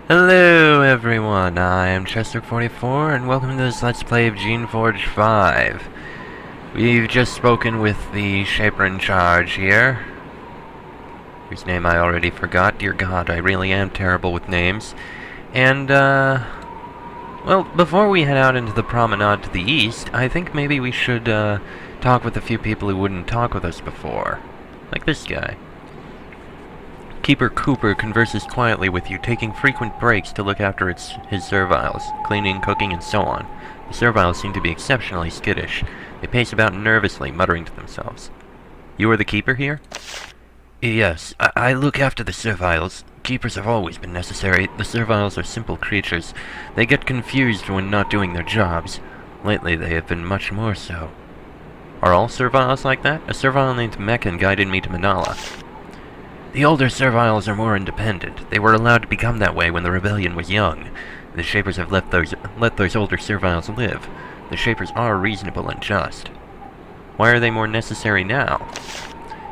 Hello everyone, I am Chester44 and welcome to this Let's Play of Geneforge 5. We've just spoken with the Shaper in charge here, whose name I already forgot. Dear God, I really am terrible with names. And, well, before we head out into the Promenade to the east, I think maybe we should, talk with a few people who wouldn't talk with us before. Like this guy. Keeper Cooper converses quietly with you, taking frequent breaks to look after his serviles, cleaning, cooking, and so on. The serviles seem to be exceptionally skittish. They pace about nervously, muttering to themselves. You are the keeper here? Yes, I look after the serviles. Keepers have always been necessary. The serviles are simple creatures. They get confused when not doing their jobs. Lately they have been much more so. Are all serviles like that? A servile named Meccan guided me to Manala. The older serviles are more independent. They were allowed to become that way when the rebellion was young. The Shapers have let those older serviles live. The Shapers are reasonable and just. Why are they more necessary now?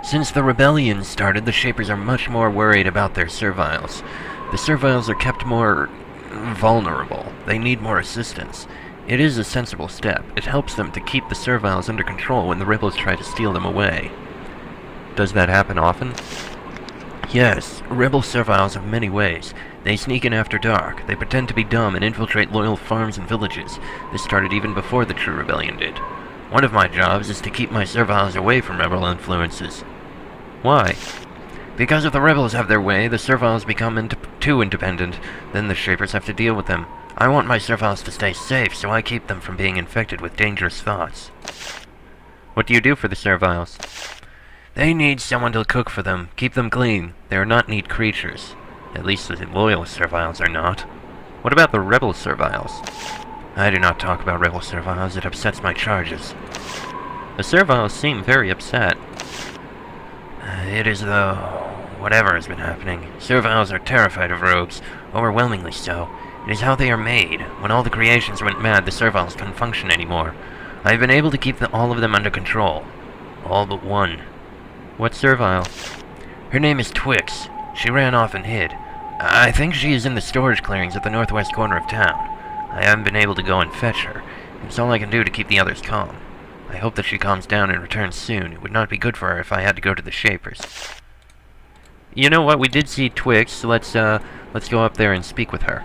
Since the rebellion started, the Shapers are much more worried about their serviles. The serviles are kept more vulnerable. They need more assistance. It is a sensible step. It helps them to keep the serviles under control when the rebels try to steal them away. Does that happen often? Yes, rebel serviles have many ways. They sneak in after dark. They pretend to be dumb and infiltrate loyal farms and villages. This started even before the true rebellion did. One of my jobs is to keep my serviles away from rebel influences. Why? Because if the rebels have their way, the serviles become too independent. Then the Shapers have to deal with them. I want my serviles to stay safe, so I keep them from being infected with dangerous thoughts. What do you do for the serviles? They need someone to cook for them, keep them clean. They are not neat creatures. At least the loyal serviles are not. What about the rebel serviles? I do not talk about rebel serviles. It upsets my charges. The serviles seem very upset. It is though whatever has been happening. Serviles are terrified of rogues, overwhelmingly so. It is how they are made. When all the creations went mad, the serviles couldn't function anymore. I have been able to keep all of them under control. All but one. What servile? Her name is Twix. She ran off and hid. I think she is in the storage clearings at the northwest corner of town. I haven't been able to go and fetch her. It's all I can do to keep the others calm. I hope that she calms down and returns soon. It would not be good for her if I had to go to the Shapers. You know what? We did see Twix, so let's go up there and speak with her.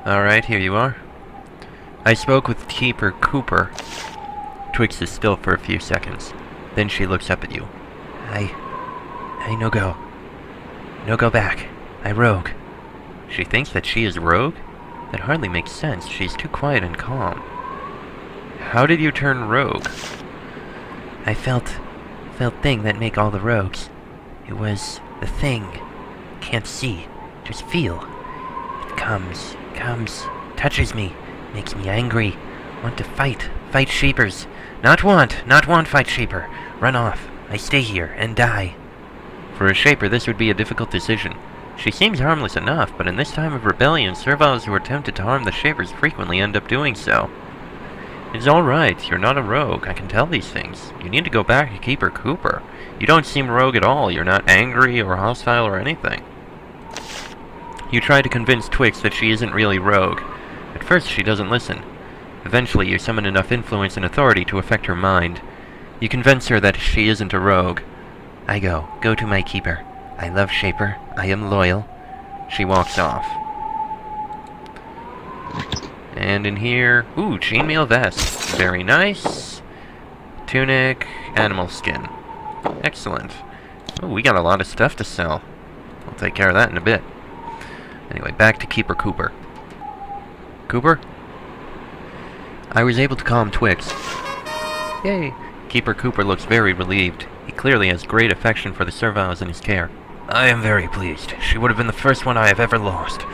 Alright, here you are. I spoke with Keeper Cooper. Twix is still for a few seconds. Then she looks up at you. I no go. No go back. I rogue. She thinks that she is rogue? That hardly makes sense. She's too quiet and calm. How did you turn rogue? I felt thing that make all the rogues. It was the thing. Can't see. Just feel. It comes, touches me, makes me angry. Want to fight Shapers. Not want fight Shaper. Run off. I stay here and die. For a Shaper, this would be a difficult decision. She seems harmless enough, but in this time of rebellion, serviles who are tempted to harm the Shapers frequently end up doing so. It's alright, you're not a rogue, I can tell these things. You need to go back to Keeper Cooper. You don't seem rogue at all, you're not angry or hostile or anything. You try to convince Twix that she isn't really rogue. At first she doesn't listen. Eventually you summon enough influence and authority to affect her mind. You convince her that she isn't a rogue. I go to my keeper. I love Shaper. I am loyal. She walks off. And in here, ooh, chainmail vest. Very nice. Tunic, animal skin. Excellent. Oh, we got a lot of stuff to sell. I'll take care of that in a bit. Anyway, back to Keeper Cooper. Cooper? I was able to calm Twix. Yay! Keeper Cooper looks very relieved. He clearly has great affection for the serviles in his care. I am very pleased. She would have been the first one I have ever lost.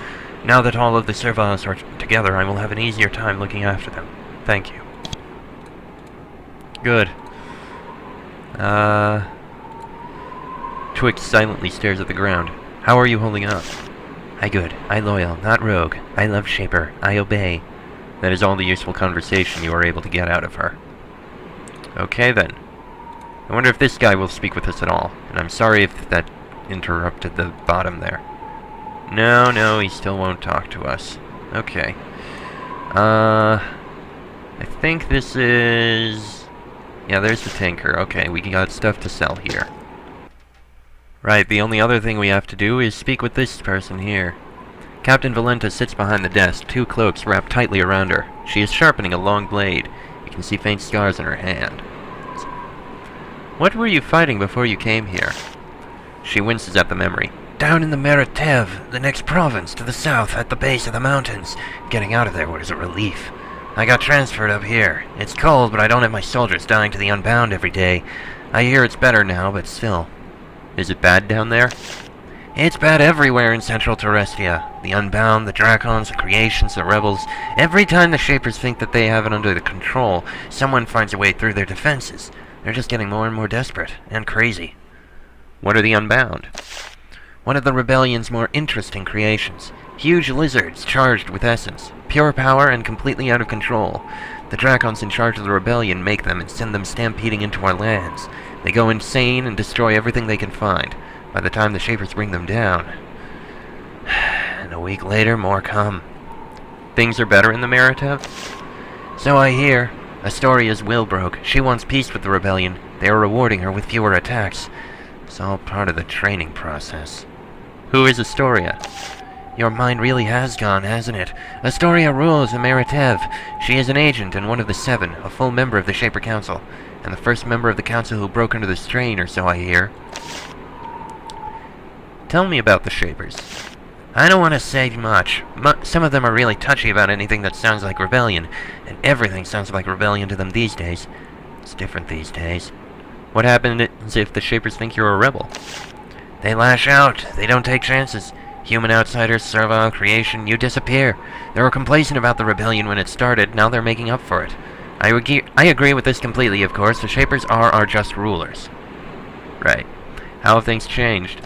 Now that all of the serviles are together, I will have an easier time looking after them. Thank you. Good. Twix silently stares at the ground. How are you holding up? I good. I loyal, not rogue. I love Shaper. I obey. That is all the useful conversation you are able to get out of her. Okay then. I wonder if this guy will speak with us at all. And I'm sorry if that interrupted the bottom there. No, he still won't talk to us. Okay. I think this is... Yeah, there's the tinker. Okay, we got stuff to sell here. Right, the only other thing we have to do is speak with this person here. Captain Valenta sits behind the desk, 2 cloaks wrapped tightly around her. She is sharpening a long blade. You can see faint scars in her hand. What were you fighting before you came here? She winces at the memory. Down in the Meritev, the next province to the south, at the base of the mountains. Getting out of there was a relief. I got transferred up here. It's cold, but I don't have my soldiers dying to the Unbound every day. I hear it's better now, but still. Is it bad down there? It's bad everywhere in Central Terrestia. The Unbound, the Dracons, the Creations, the Rebels. Every time the Shapers think that they have it under control, someone finds a way through their defenses. They're just getting more and more desperate, and crazy. What are the Unbound? One of the Rebellion's more interesting creations. Huge lizards charged with essence. Pure power and completely out of control. The Dracons in charge of the Rebellion make them and send them stampeding into our lands. They go insane and destroy everything they can find. By the time the Shapers bring them down. And a week later, more come. Things are better in the Meritev? So I hear. Astoria's will broke. She wants peace with the Rebellion. They are rewarding her with fewer attacks. It's all part of the training process. Who is Astoria? Your mind really has gone, hasn't it? Astoria rules the Meritev. She is an agent and one of the 7, a full member of the Shaper Council, and the first member of the Council who broke under the strain, or so I hear. Tell me about the Shapers. I don't want to say much. Some of them are really touchy about anything that sounds like rebellion, and everything sounds like rebellion to them these days. It's different these days. What happens if the Shapers think you're a rebel? They lash out. They don't take chances. Human outsiders, servile creation, you disappear. They were complacent about the rebellion when it started, now they're making up for it. I agree with this completely, of course. The Shapers are our just rulers. Right. How have things changed?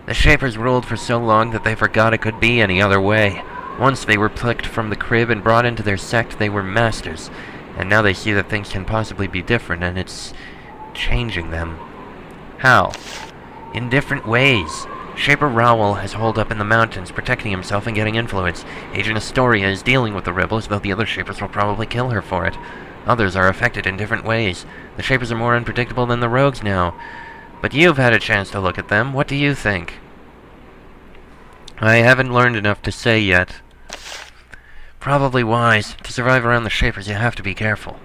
The Shapers ruled for so long that they forgot it could be any other way. Once they were plucked from the crib and brought into their sect, they were masters. And now they see that things can possibly be different, and it's changing them. How? In different ways. Shaper Rowell has holed up in the mountains, protecting himself and getting influence. Agent Astoria is dealing with the rebels, though the other Shapers will probably kill her for it. Others are affected in different ways. The Shapers are more unpredictable than the rogues now. But you've had a chance to look at them. What do you think? I haven't learned enough to say yet. Probably wise. To survive around the Shapers, you have to be careful.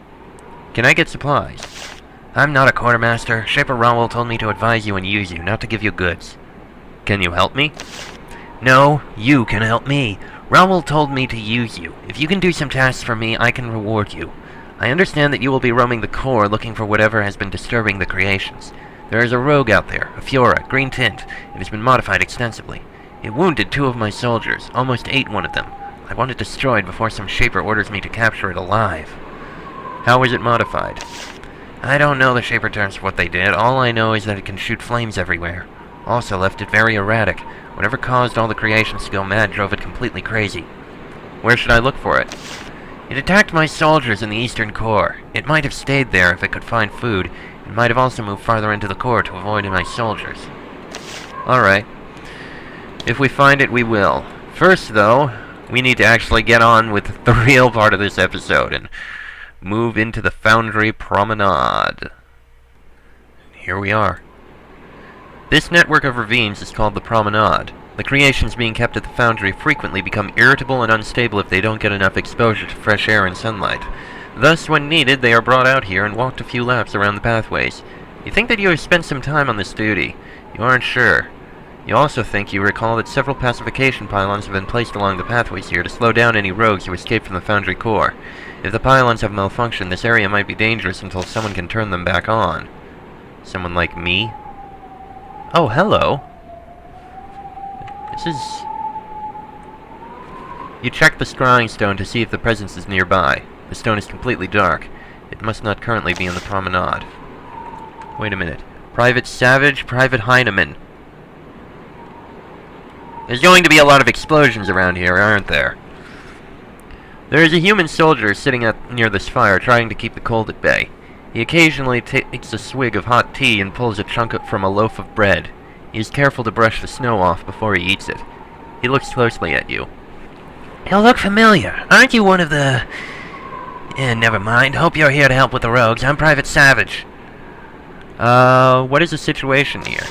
Can I get supplies? I'm not a quartermaster. Shaper Rowell told me to advise you and use you, not to give you goods. Can you help me? No, you can help me. Rowell told me to use you. If you can do some tasks for me, I can reward you. I understand that you will be roaming the core looking for whatever has been disturbing the creations. There is a rogue out there, a Fiora, green tint. It has been modified extensively. It wounded 2 of my soldiers, almost ate one of them. I want it destroyed before some Shaper orders me to capture it alive. How is it modified? I don't know the Shaper terms for what they did. All I know is that it can shoot flames everywhere. Also left it very erratic. Whatever caused all the creations to go mad drove it completely crazy. Where should I look for it? It attacked my soldiers in the eastern core. It might have stayed there if it could find food. It might have also moved farther into the core to avoid my soldiers. Alright. If we find it, we will. First, though, we need to actually get on with the real part of this episode and move into the foundry promenade. Here we are. This network of ravines is called the Promenade. The creations being kept at the foundry frequently become irritable and unstable if they don't get enough exposure to fresh air and sunlight. Thus, when needed, they are brought out here and walked a few laps around the pathways. You think that you have spent some time on this duty. You aren't sure. You also think you recall that several pacification pylons have been placed along the pathways here to slow down any rogues who escape from the foundry core. If the pylons have malfunctioned, this area might be dangerous until someone can turn them back on. Someone like me? Oh, hello. This is... You check the scrying stone to see if the presence is nearby. The stone is completely dark. It must not currently be in the promenade. Wait a minute. Private Savage, Private Heinemann. There's going to be a lot of explosions around here, aren't there? There is a human soldier sitting near this fire, trying to keep the cold at bay. He occasionally takes a swig of hot tea and pulls a chunk from a loaf of bread. He is careful to brush the snow off before he eats it. He looks closely at you. You look familiar. Aren't you one of the... never mind. Hope you're here to help with the rogues. I'm Private Savage. What is the situation here?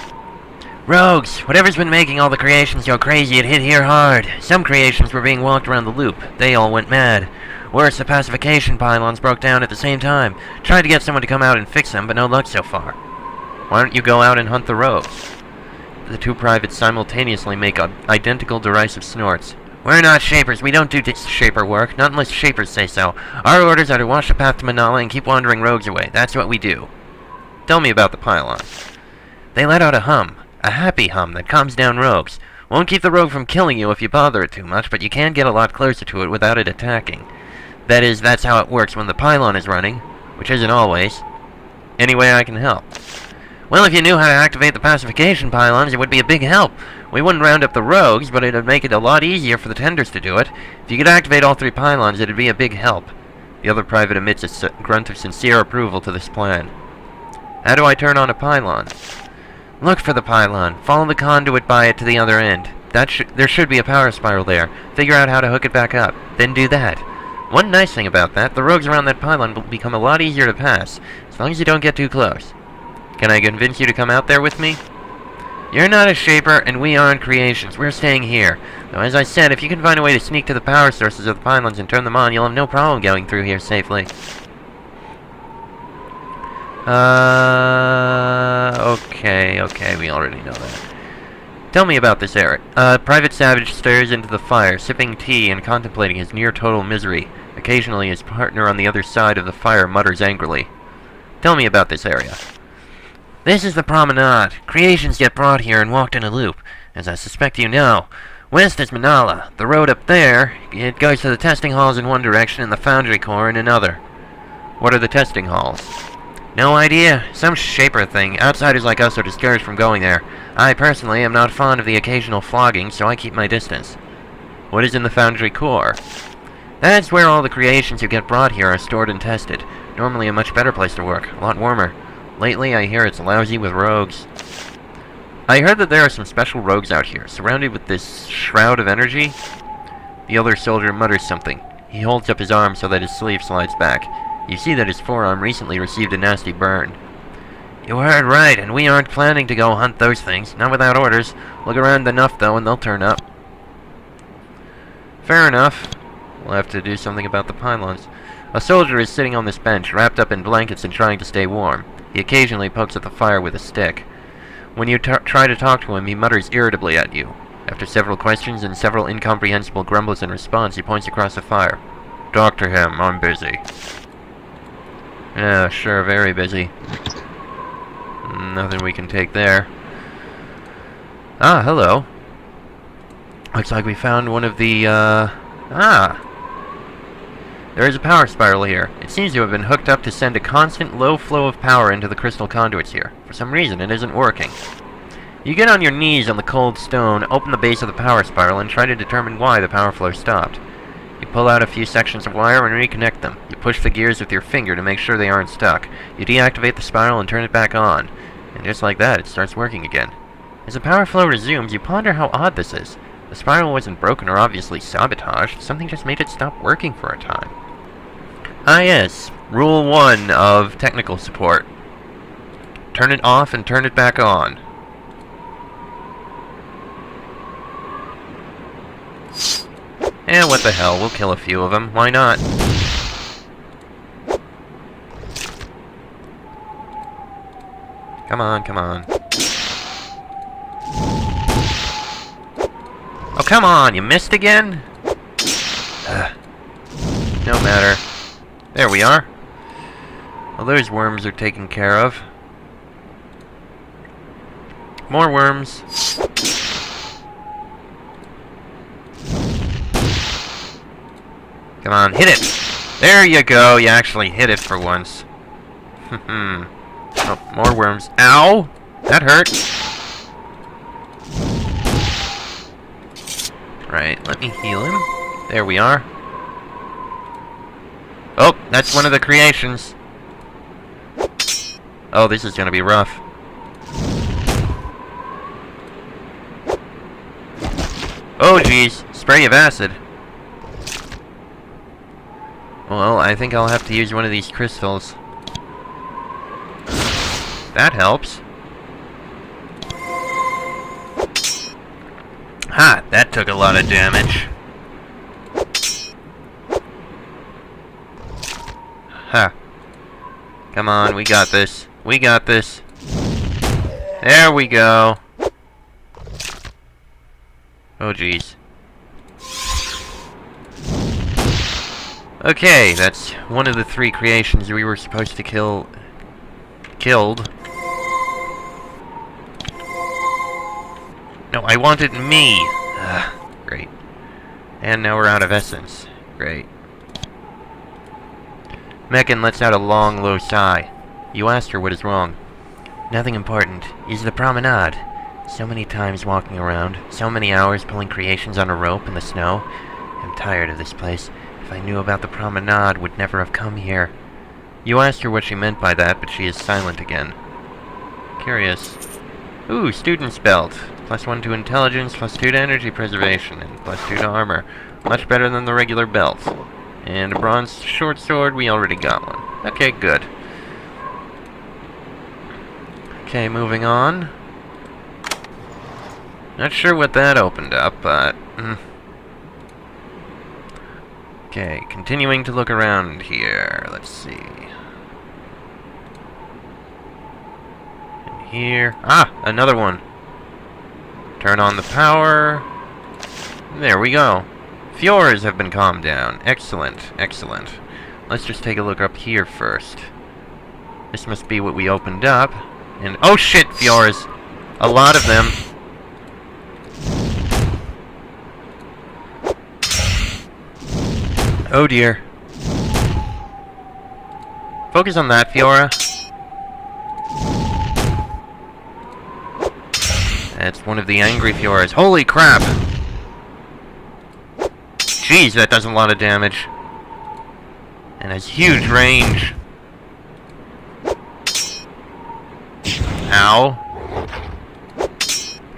Rogues! Whatever's been making all the creations go crazy, it hit here hard. Some creations were being walked around the loop. They all went mad. Worse, the pacification pylons broke down at the same time. Tried to get someone to come out and fix them, but no luck so far. Why don't you go out and hunt the rogues? The two privates simultaneously make identical derisive snorts. We're not Shapers. We don't do Shaper work, not unless Shapers say so. Our orders are to watch the path to Manala and keep wandering rogues away. That's what we do. Tell me about the pylons. They let out a hum. A happy hum that calms down rogues. Won't keep the rogue from killing you if you bother it too much, but you can get a lot closer to it without it attacking. That is, that's how it works when the pylon is running, which isn't always. Any way I can help? Well, if you knew how to activate the pacification pylons, it would be a big help. We wouldn't round up the rogues, but it would make it a lot easier for the tenders to do it. If you could activate all 3 pylons, it would be a big help. The other private emits a grunt of sincere approval to this plan. How do I turn on a pylon? Look for the pylon. Follow the conduit by it to the other end. There should be a power spiral there. Figure out how to hook it back up. Then do that. One nice thing about that, the rogues around that pylon will become a lot easier to pass, as long as you don't get too close. Can I convince you to come out there with me? You're not a Shaper, and we aren't creations. We're staying here. Though, as I said, if you can find a way to sneak to the power sources of the pylons and turn them on, you'll have no problem going through here safely. Okay, we already know that. Tell me about this, Eric. Private Savage stares into the fire, sipping tea and contemplating his near-total misery. Occasionally, his partner on the other side of the fire mutters angrily. Tell me about this area. This is the Promenade. Creations get brought here and walked in a loop, as I suspect you know. West is Manala. The road up there, it goes to the testing halls in one direction and the foundry core in another. What are the testing halls? No idea. Some Shaper thing. Outsiders like us are discouraged from going there. I, personally, am not fond of the occasional flogging, so I keep my distance. What is in the foundry core? That's where all the creations who get brought here are stored and tested. Normally a much better place to work. A lot warmer. Lately, I hear it's lousy with rogues. I heard that there are some special rogues out here, surrounded with this shroud of energy. The other soldier mutters something. He holds up his arm so that his sleeve slides back. You see that his forearm recently received a nasty burn. You heard right, and we aren't planning to go hunt those things. Not without orders. Look around enough, though, and they'll turn up. Fair enough. We'll have to do something about the pylons. A soldier is sitting on this bench, wrapped up in blankets and trying to stay warm. He occasionally pokes at the fire with a stick. When you try to talk to him, he mutters irritably at you. After several questions and several incomprehensible grumbles in response, he points across the fire. Talk to him, I'm busy. Yeah, sure, very busy. Nothing we can take there. Ah, hello. Looks like we found one of the, There is a power spiral here. It seems to have been hooked up to send a constant low flow of power into the crystal conduits here. For some reason, it isn't working. You get on your knees on the cold stone, open the base of the power spiral, and try to determine why the power flow stopped. You pull out a few sections of wire and reconnect them. You push the gears with your finger to make sure they aren't stuck. You deactivate the spiral and turn it back on. And just like that, it starts working again. As the power flow resumes, you ponder how odd this is. The spiral wasn't broken or obviously sabotaged. Something just made it stop working for a time. Ah yes, Rule 1 of technical support. Turn it off and turn it back on. Eh, what the hell, we'll kill a few of them. Why not? Come on, come on. Oh, come on, you missed again? No matter. There we are. Well, those worms are taken care of. More worms. Come on, hit it! There you go, you actually hit it for once. Oh, more worms. Ow! That hurt. Right, let me heal him. There we are. Oh, that's one of the creations. Oh, this is gonna be rough. Oh, jeez. Spray of acid. Well, I think I'll have to use one of these crystals. That helps. Ha! That took a lot of damage. Ha! Come on, we got this. We got this. There we go. Oh, jeez. Okay, that's one of the 3 creations we were supposed to killed. No, I wanted me! Great. And now we're out of essence. Great. Meccan lets out a long, low sigh. You asked her what is wrong. Nothing important. Is the promenade. So many times walking around, so many hours pulling creations on a rope in the snow. I'm tired of this place. If I knew about the promenade, would never have come here. You asked her what she meant by that, but she is silent again. Curious. Ooh, student's belt. +1 to intelligence, +2 to energy preservation, and +2 to armor. Much better than the regular belt. And a bronze short sword, we already got one. Okay, good. Okay, moving on. Not sure what that opened up, but... Okay, continuing to look around here. Let's see. In here... Ah! Another one! Turn on the power. There we go. Fjords have been calmed down. Excellent, excellent. Let's just take a look up here first. This must be what we opened up. And... Oh shit, Fjords! A lot of them. Oh dear. Focus on that, Fiora. That's one of the angry Fioras. Holy crap! Jeez, that does a lot of damage. And has huge range. Ow.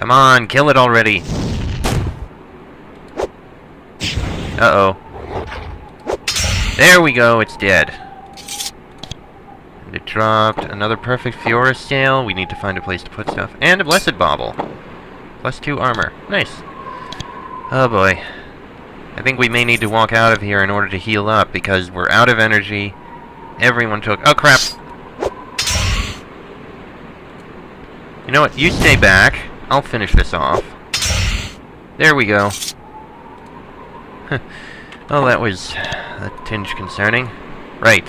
Come on, kill it already. Uh-oh. There we go, it's dead. And it dropped another perfect Fiora scale. We need to find a place to put stuff. And a blessed bauble. +2 armor. Nice. Oh boy. I think we may need to walk out of here in order to heal up, because we're out of energy. Everyone took... Oh crap! You know what? You stay back. I'll finish this off. There we go. Oh, that was a tinge concerning. Right,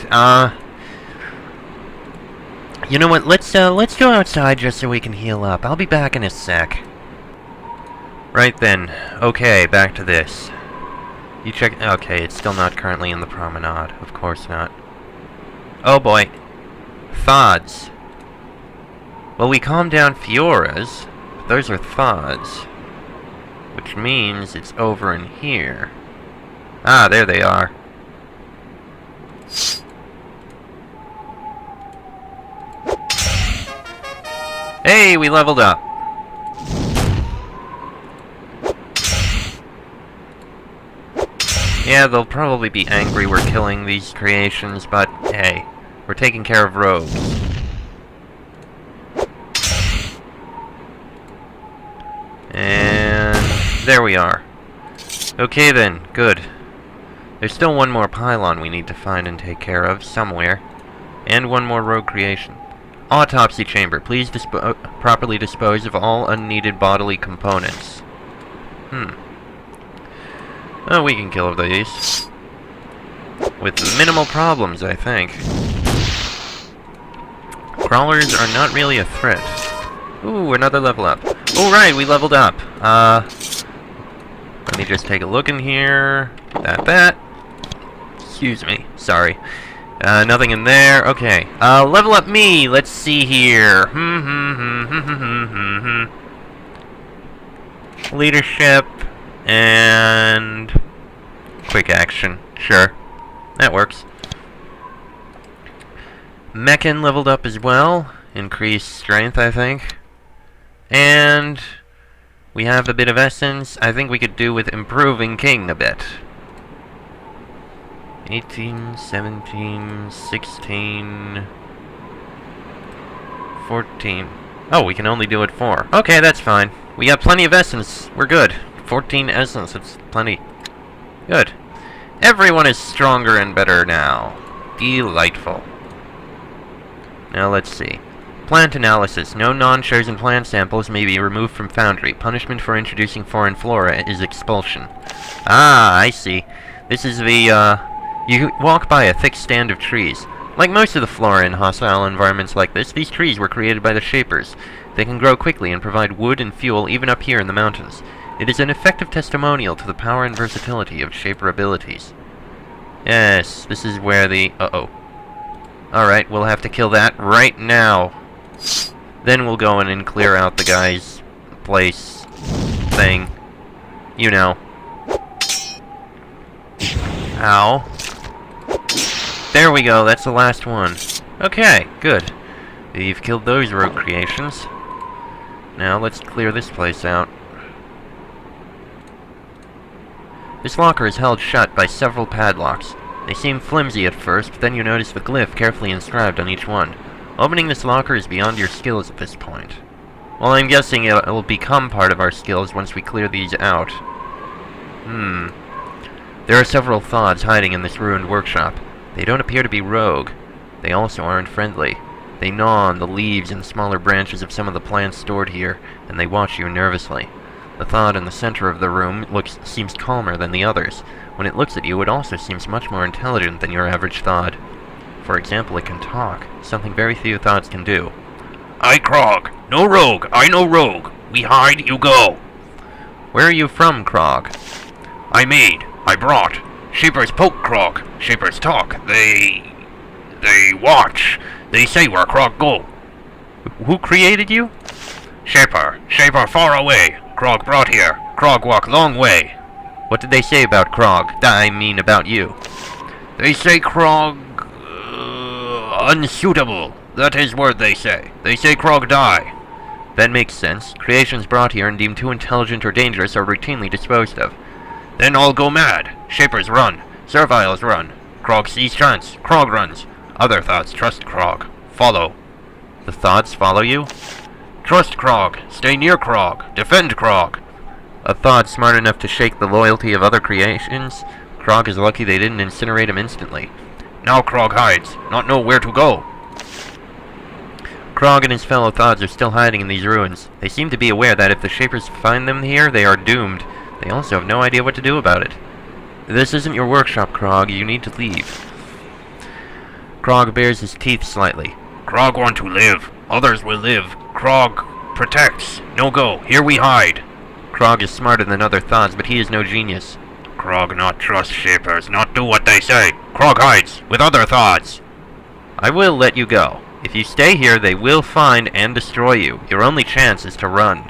you know what, let's go outside just so we can heal up. I'll be back in a sec. Right then. Okay, back to this. You check... Okay, it's still not currently in the promenade. Of course not. Oh boy. Thods. Well, we calmed down Fioras, but those are Thods. Which means it's over in here. Ah, there they are. Hey, we leveled up. Yeah, they'll probably be angry we're killing these creations, but hey, we're taking care of rogues. And there we are. Okay then, good. There's still one more pylon we need to find and take care of, somewhere. And one more rogue creation. Autopsy chamber. Please properly dispose of all unneeded bodily components. Oh, we can kill these. With minimal problems, I think. Crawlers are not really a threat. Ooh, another level up. Oh, right, we leveled up. Let me just take a look in here. That. Excuse me. Sorry. Nothing in there. Okay. Level up me. Let's see here. Leadership and quick action. Sure. That works. Meccan leveled up as well. Increased strength, I think. And We have a bit of essence. I think we could do with improving King a bit. 18, 17, 16, 14. Oh, we can only do it 4. Okay, that's fine. We got plenty of essence. We're good. 14 essence, it's plenty. Good. Everyone is stronger and better now. Delightful. Now let's see. Plant analysis. No non-chosen plant samples may be removed from foundry. Punishment for introducing foreign flora is expulsion. Ah, I see. This is the, you walk by a thick stand of trees. Like most of the flora in hostile environments like this, these trees were created by the Shapers. They can grow quickly and provide wood and fuel even up here in the mountains. It is an effective testimonial to the power and versatility of Shaper abilities. Yes, this is where the... Uh-oh. Alright, we'll have to kill that right now. Then we'll go in and clear out the guy's place thing. You know. Ow. There we go, that's the last one. Okay, good. You've killed those rogue creations. Now let's clear this place out. This locker is held shut by several padlocks. They seem flimsy at first, but then you notice the glyph carefully inscribed on each one. Opening this locker is beyond your skills at this point. Well, I'm guessing it'll become part of our skills once we clear these out. There are several Thods hiding in this ruined workshop. They don't appear to be rogue. They also aren't friendly. They gnaw on the leaves and smaller branches of some of the plants stored here, and they watch you nervously. The Thod in the center of the room seems calmer than the others. When it looks at you, it also seems much more intelligent than your average Thod. For example, it can talk, something very few Thods can do. I Krog. No rogue. I no rogue. We hide, you go. Where are you from, Krog? I made. I brought. Shapers poke Krog. Shapers talk. They watch. They say where Krog go. Who created you? Shaper. Shaper far away. Krog brought here. Krog walk long way. What did they say about Krog? I mean about you. They say Krog... unsuitable. That is word they say. They say Krog die. That makes sense. Creations brought here and deemed too intelligent or dangerous are routinely disposed of. Then all go mad. Shapers run. Serviles run. Krog sees chance. Krog runs. Other Thods trust Krog. Follow. The Thods follow you? Trust Krog. Stay near Krog. Defend Krog. A Thod smart enough to shake the loyalty of other creations? Krog is lucky they didn't incinerate him instantly. Now Krog hides. Not know where to go. Krog and his fellow Thods are still hiding in these ruins. They seem to be aware that if the Shapers find them here, they are doomed. They also have no idea what to do about it. This isn't your workshop, Krog. You need to leave. Krog bares his teeth slightly. Krog want to live. Others will live. Krog protects. No go. Here we hide. Krog is smarter than other Thods, but he is no genius. Krog not trust Shapers, not do what they say. Krog hides with other Thods. I will let you go. If you stay here, they will find and destroy you. Your only chance is to run.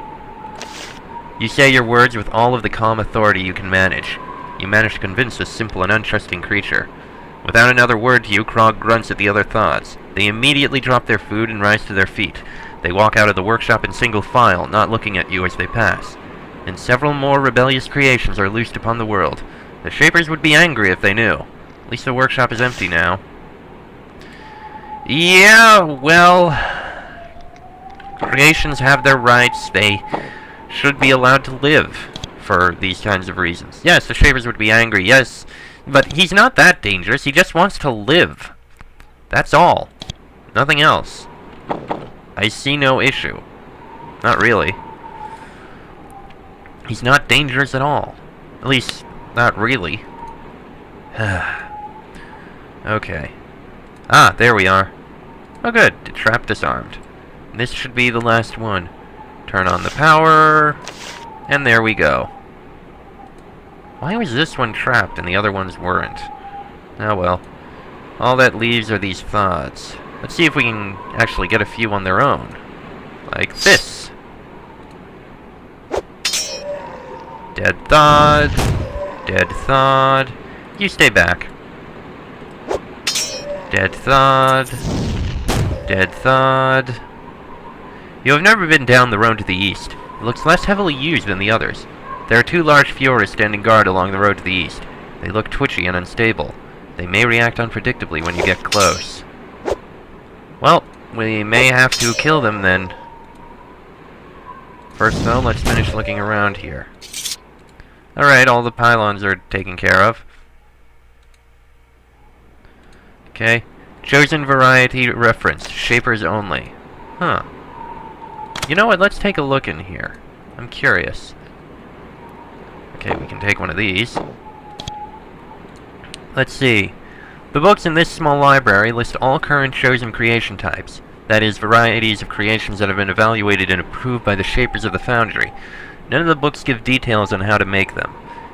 You say your words with all of the calm authority you can manage. You manage to convince this simple and untrusting creature. Without another word to you, Krog grunts at the other Thods. They immediately drop their food and rise to their feet. They walk out of the workshop in single file, not looking at you as they pass. And several more rebellious creations are loosed upon the world. The Shapers would be angry if they knew. At least the workshop is empty now. Yeah, well... creations have their rights. They should be allowed to live for these kinds of reasons. Yes, the Shapers would be angry, yes. But he's not that dangerous. He just wants to live. That's all. Nothing else. I see no issue. Not really. He's not dangerous at all. At least, not really. Okay. Ah, there we are. Oh good, trap disarmed. This should be the last one. Turn on the power, and there we go. Why was this one trapped and the other ones weren't? Oh well. All that leaves are these Thods. Let's see if we can actually get a few on their own. Like this. Dead Thod. Dead Thod. You stay back. Dead Thod. Dead Thod. You have never been down the road to the east. It looks less heavily used than the others. There are 2 large Fioras standing guard along the road to the east. They look twitchy and unstable. They may react unpredictably when you get close. Well, we may have to kill them then. First though, let's finish looking around here. Alright, all the pylons are taken care of. Okay. Chosen variety reference. Shapers only. Huh. You know what? Let's take a look in here. I'm curious. Okay, we can take one of these. Let's see. The books in this small library list all current chosen creation types. That is, varieties of creations that have been evaluated and approved by the shapers of the foundry. None of the books give details on how to make them.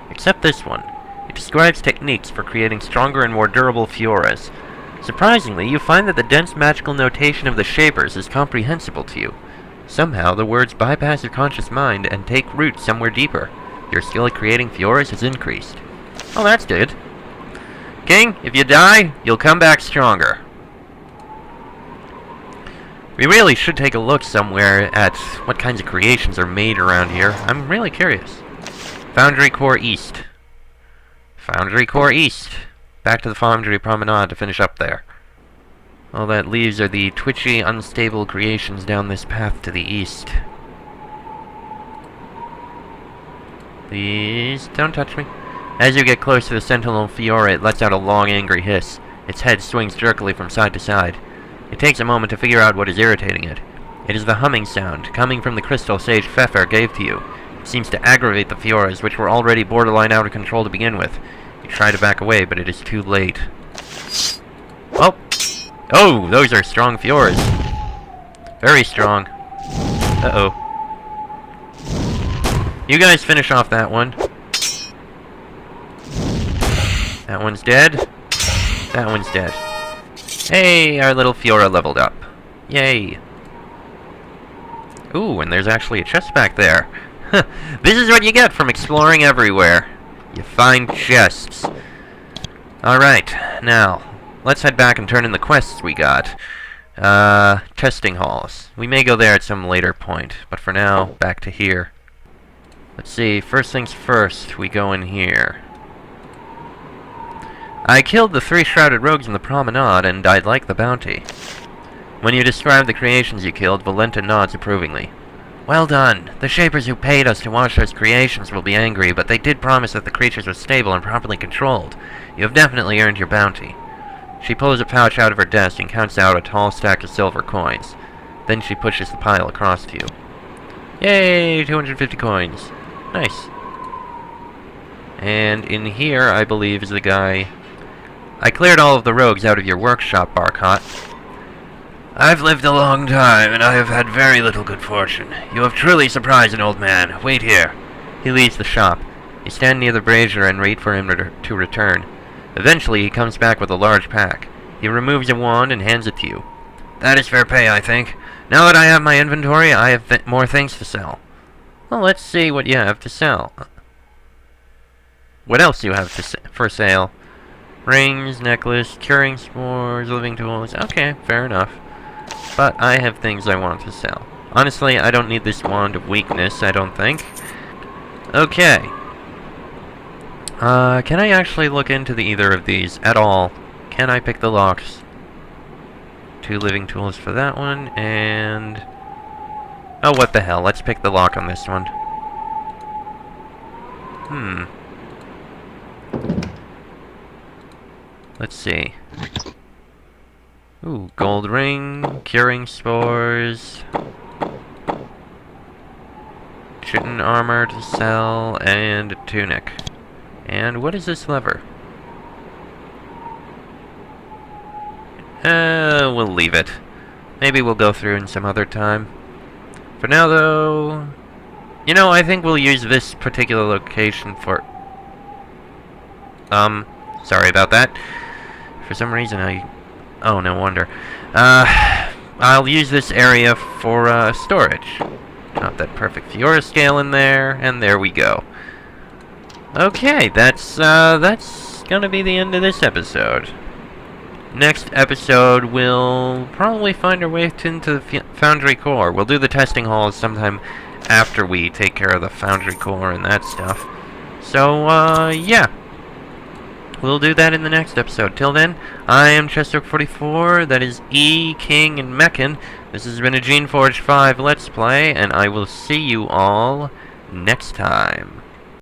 Except this one. It describes techniques for creating stronger and more durable Fioras. Surprisingly, you find that the dense magical notation of the shapers is comprehensible to you. Somehow, the words bypass your conscious mind and take root somewhere deeper. Your skill at creating Fioras has increased. Oh, that's good. King, if you die, you'll come back stronger. We really should take a look somewhere at what kinds of creations are made around here. I'm really curious. Foundry Core East. Foundry Core East. Back to the Foundry Promenade to finish up there. All that leaves are the twitchy, unstable creations down this path to the east. Please, don't touch me. As you get close to the sentinel Fiora, it lets out a long, angry hiss. Its head swings jerkily from side to side. It takes a moment to figure out what is irritating it. It is the humming sound, coming from the crystal Sage Pfeffer gave to you. It seems to aggravate the Fioras, which were already borderline out of control to begin with. You try to back away, but it is too late. Well, oh, those are strong Fioras. Very strong. Uh-oh. You guys finish off that one. That one's dead. That one's dead. Hey, our little Fiora leveled up. Yay. Ooh, and there's actually a chest back there. This is what you get from exploring everywhere. You find chests. Alright, now, let's head back and turn in the quests we got. Testing halls. We may go there at some later point, but for now, back to here. Let's see, first things first, we go in here. I killed the 3 shrouded rogues in the promenade, and I'd like the bounty. When you describe the creations you killed, Valenta nods approvingly. Well done. The shapers who paid us to watch those creations will be angry, but they did promise that the creatures were stable and properly controlled. You have definitely earned your bounty. She pulls a pouch out of her desk and counts out a tall stack of silver coins. Then she pushes the pile across to you. Yay! 250 coins. Nice. And in here, I believe, is the guy... I cleared all of the rogues out of your workshop, Barcott. I've lived a long time, and I have had very little good fortune. You have truly surprised an old man. Wait here. He leaves the shop. You stand near the brazier and wait for him to return. Eventually, he comes back with a large pack. He removes a wand and hands it to you. That is fair pay, I think. Now that I have my inventory, I have more things to sell. Well, let's see what you have to sell. What else do you have for sale? Rings, necklace, curing spores, living tools. Okay, fair enough. But I have things I want to sell. Honestly, I don't need this wand of weakness, I don't think. Okay. Can I actually look into either of these at all? Can I pick the locks? 2 living tools for that one, and... oh, what the hell. Let's pick the lock on this one. Let's see. Ooh, gold ring, curing spores, chitin armor to sell, and a tunic. And what is this lever? We'll leave it. Maybe we'll go through in some other time. For now, though... you know, I think we'll use this particular location for... sorry about that. For some reason, oh, no wonder. I'll use this area for, storage. Drop that perfect Fiora scale in there, and there we go. Okay, that's gonna be the end of this episode. Next episode, we'll probably find our way into the Foundry Core. We'll do the testing halls sometime after we take care of the foundry core and that stuff. So, yeah. We'll do that in the next episode. Till then, I am Chester44, that is E, King, and Meccan. This has been a Geneforge 5 Let's Play, and I will see you all next time.